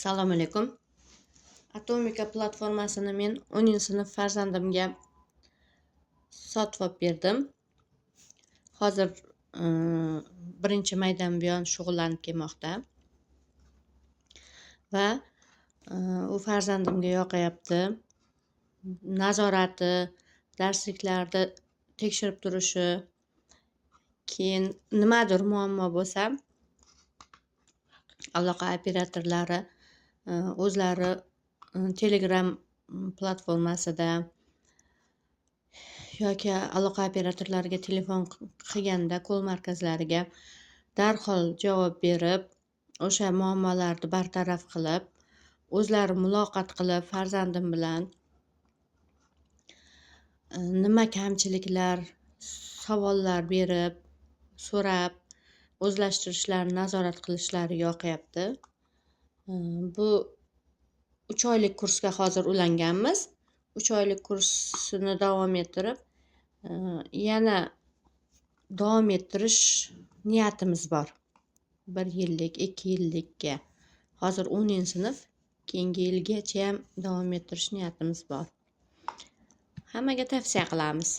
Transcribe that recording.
Assalomu alaykum. Atomika platformasini men 10-sinf farzandimga sotib olib berdim. Hozir 1-maydan buyon shug'ullanib kelmoqda. Va u farzandimga yoqayapti. Nazorati, darsliklarda tekshirib turishi, keyin nimadir muammo bo'lsa, aloqa operatorlari o'zlari Telegram platformasida yoki aloqa operatorlariga telefon qilganda kol markazlariga darhol javob berib, o'sha muammolarni bartaraf qilib, o'zlari muloqot qilib farzandim bilan nima kamchiliklar, savollar berib, so'rab, o'zlashtirishlarini nazorat qilishlari yoqayapti. Bu 3 oylik kursga hozir ulanganmiz. 3 oylik kursini davom ettirib, yana davom ettirish niyatimiz bor. 1 yillik, 2 yillikka. Hozir 10-sinf, keyingi yilgacha ham davom ettirish niyatimiz bor. Hammaga tavsiya qilamiz.